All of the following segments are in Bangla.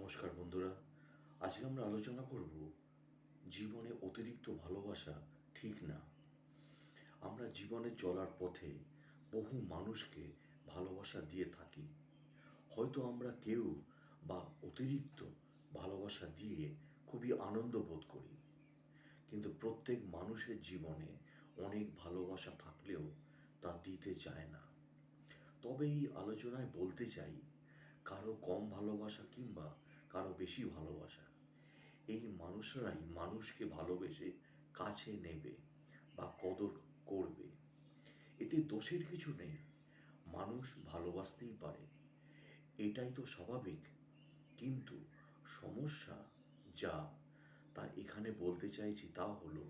নমস্কার বন্ধুরা। আজকে আমরা আলোচনা করব জীবনে অতিরিক্ত ভালোবাসা ঠিক না। আমরা জীবনে চলার পথে বহু মানুষকে ভালোবাসা দিয়ে থাকি। হয়তো আমরা কেউ বা অতিরিক্ত ভালোবাসা দিয়ে খুবই আনন্দ বোধ করি, কিন্তু প্রত্যেক মানুষের জীবনে অনেক ভালোবাসা থাকলেও তা দিতে চায় না। তবে এই আলোচনায় বলতে চাই, কারো কম ভালোবাসা কিংবা কারো বেশি ভালোবাসা, এই মানুষরাই মানুষকে ভালোবেসে কাছে নেবে বা কদর করবে। এতে দোষের কিছু নেই, মানুষ ভালোবাসতেই পারে, এটাই তো স্বাভাবিক। কিন্তু সমস্যা যা তা এখানে বলতে চাইছি তা হলো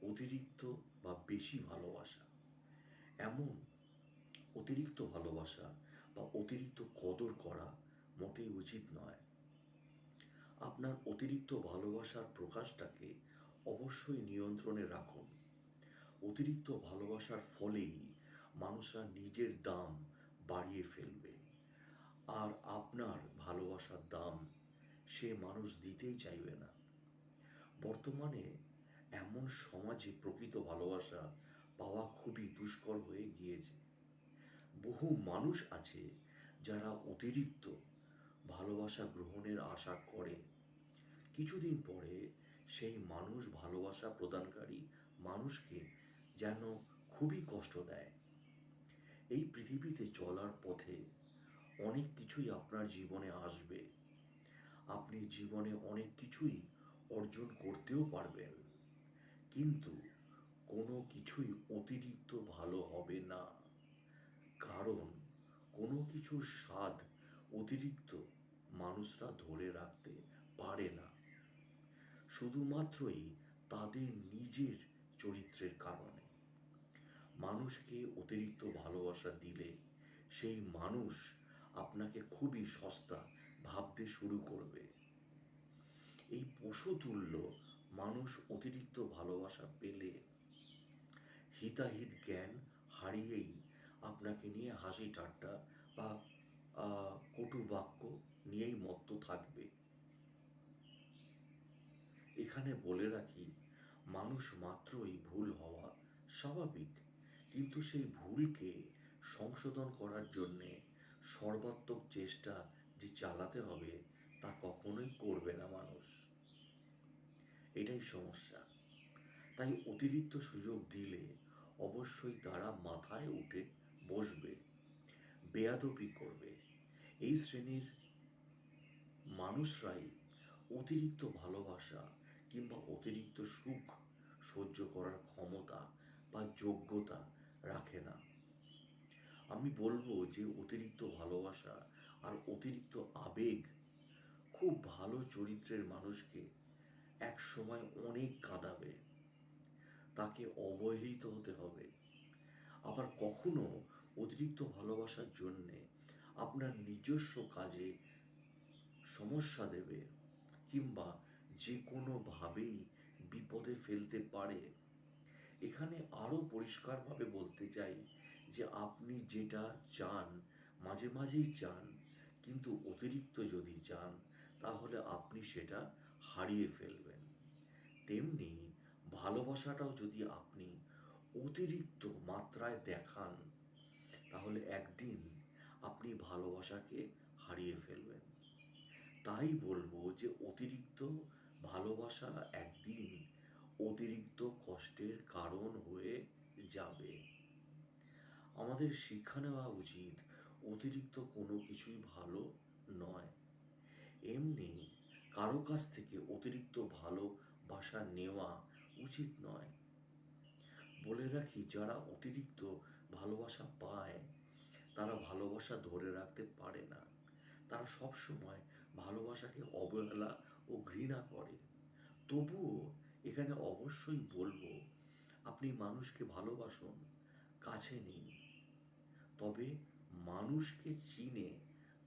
অতিরিক্ত বা বেশি ভালোবাসা। এমন অতিরিক্ত ভালোবাসা বা অতিরিক্ত কদর করা মোটেই উচিত নয়। আপনার অতিরিক্ত ভালোবাসার প্রকাশটাকে অবশ্যই নিয়ন্ত্রণে রাখুন। অতিরিক্ত ভালোবাসার ফলেই মানুষরা নিজের দাম বাড়িয়ে ফেলবে, আর আপনার ভালোবাসার দাম সে মানুষ দিতেই চাইবে না। বর্তমানে এমন সমাজে প্রকৃত ভালোবাসা পাওয়া খুবই দুষ্কর হয়ে গিয়েছে। বহু মানুষ আছে যারা অতিরিক্ত ভালোবাসা গ্রহণের আশা করে, কিছুদিন পরে সেই মানুষ ভালোবাসা প্রদানকারী মানুষকে যেন খুবই কষ্ট দেয়। এই পৃথিবীতে চলার পথে অনেক কিছুই আপনার জীবনে আসবে। আপনি জীবনে অনেক কিছুই অর্জন করতেও পারবেন, কিন্তু কোনো কিছুই অতিরিক্ত ভালো হবে না। কারণ কোনো কিছুর স্বাদ অতিরিক্ত মানুষরা ধরে রাখতে পারে না, শুধুমাত্রই তাদের নিজের চরিত্রের কারণে। মানুষকে অতিরিক্ত ভালোবাসা দিলে সেই মানুষ আপনাকে খুবই সস্তা ভাবতে শুরু করবে। এই পশুতুল্য মানুষ অতিরিক্ত ভালোবাসা পেলে হিতাহিত জ্ঞান হারিয়েই আপনাকে নিয়ে হাসি ঠাট্টা বা কটু বাক্য নিয়েই মত্ত থাকবে। এখানে বলে রাখি, মানুষ মাত্রই ভুল হওয়া স্বাভাবিক, কিন্তু সেই ভুলকে সংশোধন করার জন্যে সর্বাত্মক চেষ্টা যে চালাতে হবে তা কখনোই করবে না মানুষ। এটাই সমস্যা। তাই অতিরিক্ত সুযোগ দিলে অবশ্যই তারা মাথায় উঠে বসবে, বেয়াদবি করবে। এই শ্রেণীর মানুষরাই অতিরিক্ত ভালোবাসা কিংবা অতিরিক্ত সুখ সহ্য করার ক্ষমতা বা যোগ্যতা রাখে না। আমি বলবো যে অতিরিক্ত ভালোবাসা আর অতিরিক্ত আবেগ খুব ভালো চরিত্রের মানুষকে এক সময় অনেক কাঁদাবে, তাকে অবহেলিত হতে হবে। আবার কখনো অতিরিক্ত ভালোবাসার জন্যে আপনার নিজস্ব কাজে সমস্যা দেবে কিংবা যে কোনোভাবেই বিপদে ফেলতে পারে। এখানে আরও পরিষ্কারভাবে বলতে চাই যে আপনি যেটা চান মাঝে মাঝেই চান, কিন্তু অতিরিক্ত যদি চান তাহলে আপনি সেটা হারিয়ে ফেলবেন। তেমনি ভালোবাসাটাও যদি আপনি অতিরিক্ত মাত্রায় দেখান তাহলে একদিন আপনি ভালোবাসাকে হারিয়ে ফেলবেন। তাই বলবো যে অতিরিক্ত ভালোবাসা একদিন অতিরিক্ত কষ্টের কারণ হয়ে যাবে। আমাদের শিক্ষা নেওয়া উচিত অতিরিক্ত কোনো কিছুই ভালো নয়। এমনি কারো কাছ থেকে অতিরিক্ত ভালোবাসা নেওয়া উচিত নয়। বলে রাখি, যারা অতিরিক্ত ভালোবাসা পায় তারা ভালোবাসা ধরে রাখতে পারে না। তারা সবসময় ভালোবাসাকে অবহেলা ও ঘৃণা করে। তবুও এখানে অবশ্যই বলবো, আপনি মানুষকে ভালোবাসুন, কাছে নিন, তবে মানুষকে চিনে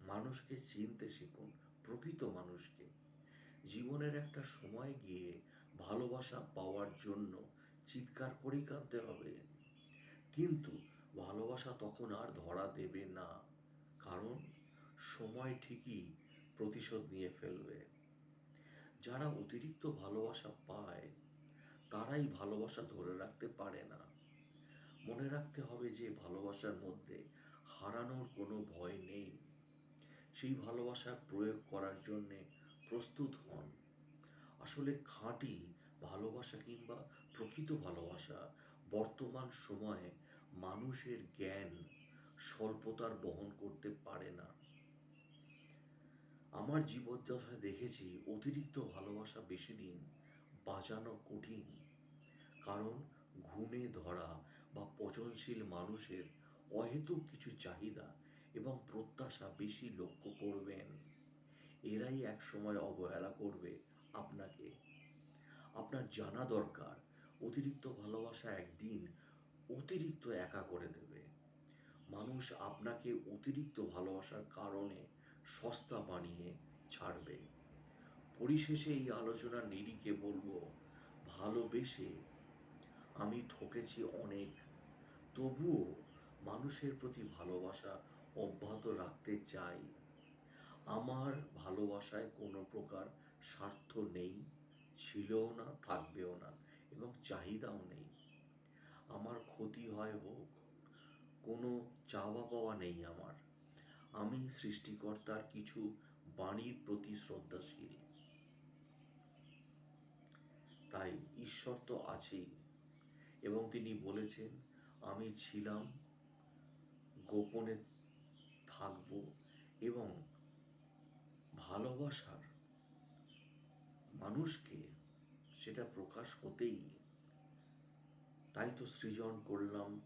মানুষকে চিনতে শিখুন, প্রকৃত মানুষকে। জীবনের একটা সময় গিয়ে ভালোবাসা পাওয়ার জন্য চিৎকার করেই কাঁদতে হবে, কিন্তু ভালোবাসা তখন আর ধরা দেবে না। কারণ সময় ঠিকই প্রতিশোধ নিয়ে ফেলবে। যারা অতিরিক্ত ভালোবাসা পায় তারাই ভালোবাসা ধরে রাখতে পারে না। মনে রাখতে হবে যে ভালোবাসার মধ্যে হারানোর কোনো ভয় নেই। সেই ভালোবাসা প্রয়োগ করার জন্যে প্রস্তুত হন। আসলে খাঁটি ভালোবাসা কিংবা প্রকৃত ভালোবাসা বর্তমান সময়ে মানুষের জ্ঞান স্বল্পতার বহন করতে পারে না। আমার জীবদ্দশায় দেখেছি অতিরিক্ত ভালোবাসা বেশি দিন বাঁচানো কঠিন। কারণ ঘুণে ধরা বা পচনশীল মানুষের অহেতুক কিছু চাহিদা এবং প্রত্যাশা বেশি লক্ষ্য করবেন। এরাই একসময় অবহেলা করবে আপনাকে। আপনার জানা দরকার অতিরিক্ত ভালোবাসা একদিন অতিরিক্ত একা করে দেবে। মানুষ আপনাকে অতিরিক্ত ভালোবাসার কারণে সস্তা বানিয়ে ছাড়বে। পরিশেষে এই আলোচনার নিরিখে বলবো, ভালোবেসে আমি ঠকেছি অনেক, তবুও মানুষের প্রতি ভালোবাসা অব্যাহত রাখতে চাই। আমার ভালোবাসায় কোনো প্রকার স্বার্থ নেই, ছিলও না, থাকবেও না, এবং চাহিদাও নেই। আমার ক্ষতি হয় হোক, কোনো চাওয়া পাওয়া নেই আমার। আমি সৃষ্টিকর্তার কিছু বাণীর প্রতি শ্রদ্ধাশীল। তাই ঈশ্বর তো আছেই, এবং তিনি বলেছেন আমি ছিলাম, গোপনে থাকব, এবং ভালোবাসার মানুষকে সেটা প্রকাশ হতেই। তাই তো সৃজন করলাম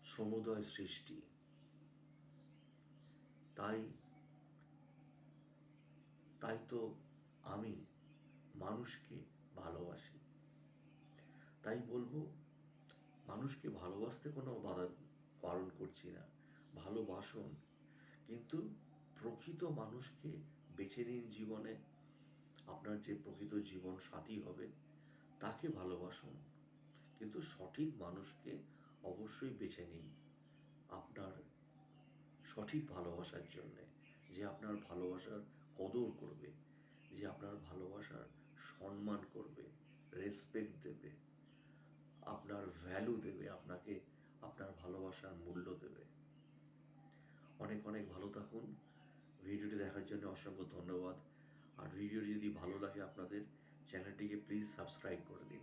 সমুদয় সৃষ্টি। তাই তাই তো আমি মানুষকে ভালোবাসি। তাই বলবো, মানুষকে ভালোবাসতে কোনো বারণ করছি না, ভালোবাসুন, কিন্তু প্রকৃত মানুষকে বেছে নিন জীবনে। আপনার যে প্রকৃত জীবন সাথী হবে তাকে ভালোবাসুন, কিন্তু সঠিক মানুষকে অবশ্যই বেছে নিন আপনার সঠিক ভালোবাসার জন্যে, যে আপনার ভালোবাসার কদর করবে, যে আপনার ভালোবাসার সম্মান করবে, রেসপেক্ট দেবে, আপনার ভ্যালু দেবে, আপনাকে আপনার ভালোবাসার মূল্য দেবে। অনেক অনেক ভালো থাকুন। ভিডিওটি দেখার জন্য অসংখ্য ধন্যবাদ। আর ভিডিওটি যদি ভালো লাগে আপনাদের, চ্যানেলটিকে প্লিজ সাবস্ক্রাইব করে দিন।